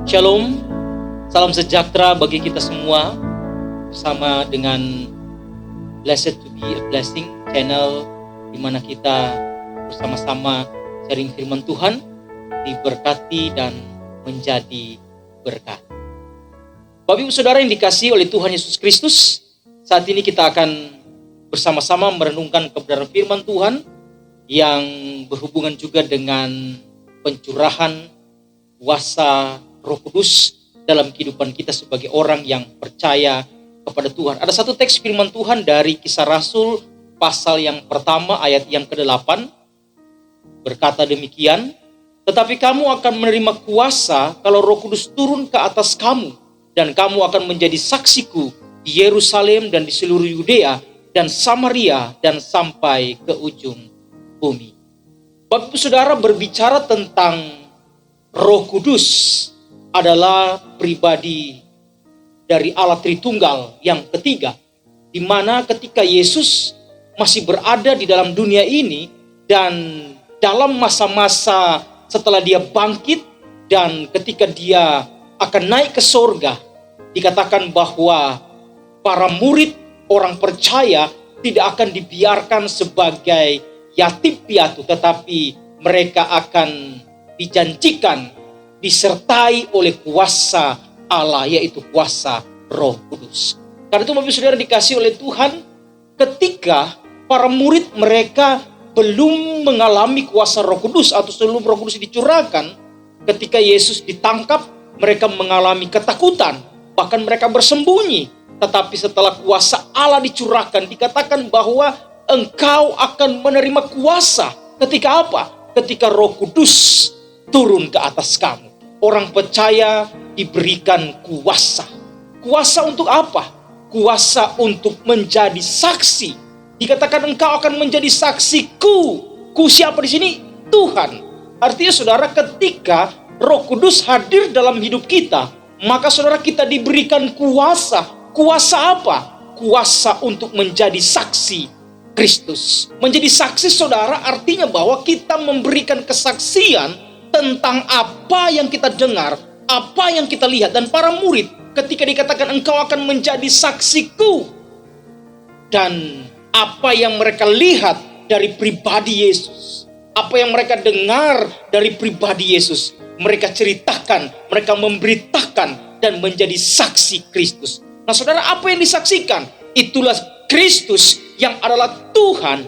Shalom, salam sejahtera bagi kita semua. Bersama dengan Blessed to be a Blessing channel, di mana kita bersama-sama sharing firman Tuhan, diberkati dan menjadi berkat. Bapak Ibu Saudara yang dikasihi oleh Tuhan Yesus Kristus, saat ini kita akan bersama-sama merenungkan kebenaran firman Tuhan yang berhubungan juga dengan pencurahan kuasa Roh Kudus dalam kehidupan kita sebagai orang yang percaya kepada Tuhan. Ada satu teks firman Tuhan dari Kisah Rasul pasal yang pertama ayat yang ke-8, berkata demikian, "Tetapi kamu akan menerima kuasa kalau Roh Kudus turun ke atas kamu, dan kamu akan menjadi saksiku di Yerusalem dan di seluruh Yudea dan Samaria dan sampai ke ujung bumi." Bapak Ibu Saudara, berbicara tentang Roh Kudus adalah pribadi dari Allah Tritunggal yang ketiga, di mana ketika Yesus masih berada di dalam dunia ini dan dalam masa-masa setelah dia bangkit dan ketika dia akan naik ke sorga, dikatakan bahwa para murid orang percaya tidak akan dibiarkan sebagai yatim piatu, tetapi mereka akan dijanjikan disertai oleh kuasa Allah, yaitu kuasa Roh Kudus. Karena itu Bapak Saudara dikasih oleh Tuhan, ketika para murid mereka belum mengalami kuasa Roh Kudus atau sebelum Roh Kudus dicurahkan, ketika Yesus ditangkap, mereka mengalami ketakutan, bahkan mereka bersembunyi. Tetapi setelah kuasa Allah dicurahkan, dikatakan bahwa engkau akan menerima kuasa. Ketika apa? Ketika Roh Kudus turun ke atas kamu. Orang percaya diberikan kuasa. Kuasa untuk apa? Kuasa untuk menjadi saksi. Dikatakan engkau akan menjadi saksiku. Ku siapa di sini? Tuhan. Artinya saudara, ketika Roh Kudus hadir dalam hidup kita, maka saudara kita diberikan kuasa. Kuasa apa? Kuasa untuk menjadi saksi Kristus. Menjadi saksi saudara artinya bahwa kita memberikan kesaksian tentang apa yang kita dengar, apa yang kita lihat. Dan para murid ketika dikatakan engkau akan menjadi saksiku, dan apa yang mereka lihat dari pribadi Yesus, apa yang mereka dengar dari pribadi Yesus, mereka ceritakan, mereka memberitakan dan menjadi saksi Kristus. Nah saudara, apa yang disaksikan? Itulah Kristus yang adalah Tuhan.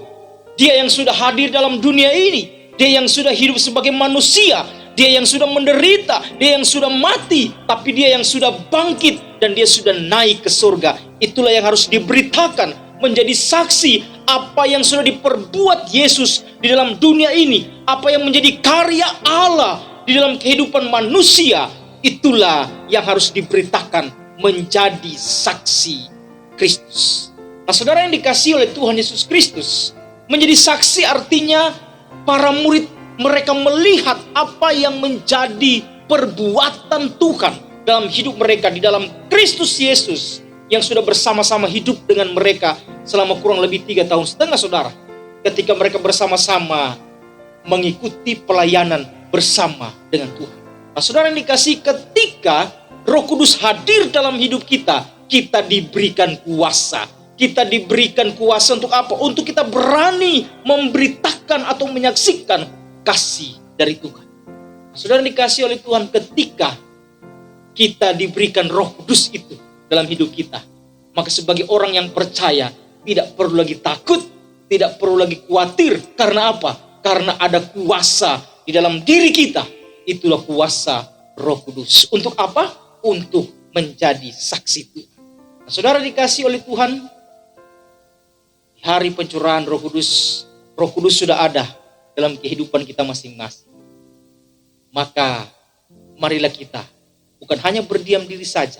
Dia yang sudah hadir dalam dunia ini. Dia yang sudah hidup sebagai manusia. Dia yang sudah menderita. Dia yang sudah mati. Tapi dia yang sudah bangkit. Dan dia sudah naik ke surga. Itulah yang harus diberitakan. Menjadi saksi apa yang sudah diperbuat Yesus di dalam dunia ini. Apa yang menjadi karya Allah di dalam kehidupan manusia. Itulah yang harus diberitakan. Menjadi saksi Kristus. Nah saudara yang dikasihi oleh Tuhan Yesus Kristus, menjadi saksi artinya para murid mereka melihat apa yang menjadi perbuatan Tuhan dalam hidup mereka di dalam Kristus Yesus yang sudah bersama-sama hidup dengan mereka selama kurang lebih 3,5 tahun saudara. Ketika mereka bersama-sama mengikuti pelayanan bersama dengan Tuhan. Nah saudara yang dikasihi, ketika Roh Kudus hadir dalam hidup kita, kita diberikan kuasa. Kita diberikan kuasa untuk apa? Untuk kita berani memberitakan atau menyaksikan kasih dari Tuhan. Saudara dikasih oleh Tuhan, ketika kita diberikan Roh Kudus itu dalam hidup kita, maka sebagai orang yang percaya tidak perlu lagi takut, tidak perlu lagi khawatir. Karena apa? Karena ada kuasa di dalam diri kita. Itulah kuasa Roh Kudus. Untuk apa? Untuk menjadi saksi Tuhan. Nah, saudara dikasih oleh Tuhan, hari pencurahan Roh Kudus sudah ada dalam kehidupan kita masing-masing. Maka marilah kita bukan hanya berdiam diri saja,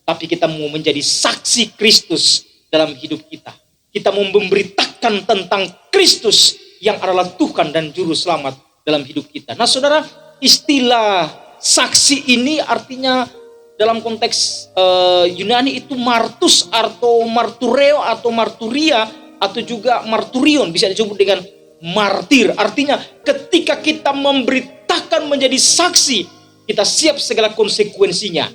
tapi kita mau menjadi saksi Kristus dalam hidup kita. Kita mau memberitakan tentang Kristus yang adalah Tuhan dan Juru Selamat dalam hidup kita. Nah saudara, istilah saksi ini artinya dalam konteks Yunani itu martus atau martureo atau marturia, atau juga marturion, bisa disebut dengan martir. Artinya ketika kita memberitakan menjadi saksi Kita siap segala konsekuensinya.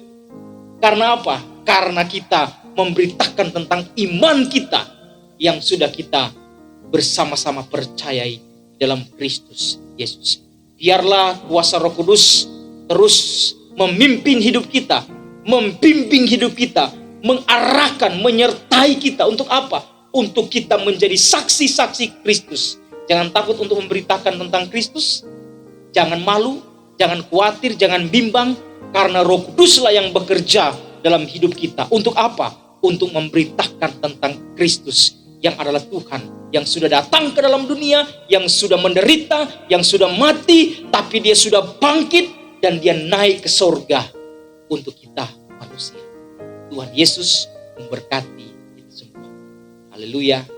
Karena apa? Karena kita memberitakan tentang iman kita yang sudah kita bersama-sama percayai dalam Kristus Yesus. Biarlah kuasa Roh Kudus terus memimpin hidup kita, membimbing hidup kita, mengarahkan, menyertai kita. Untuk apa? Untuk kita menjadi saksi-saksi Kristus. Jangan takut untuk memberitakan tentang Kristus. Jangan malu, jangan khawatir, jangan bimbang. Karena Roh Kuduslah yang bekerja dalam hidup kita. Untuk apa? Untuk memberitakan tentang Kristus yang adalah Tuhan, yang sudah datang ke dalam dunia, yang sudah menderita, yang sudah mati, tapi dia sudah bangkit dan dia naik ke sorga untuk kita manusia. Tuhan Yesus memberkati kita semua. Haleluya.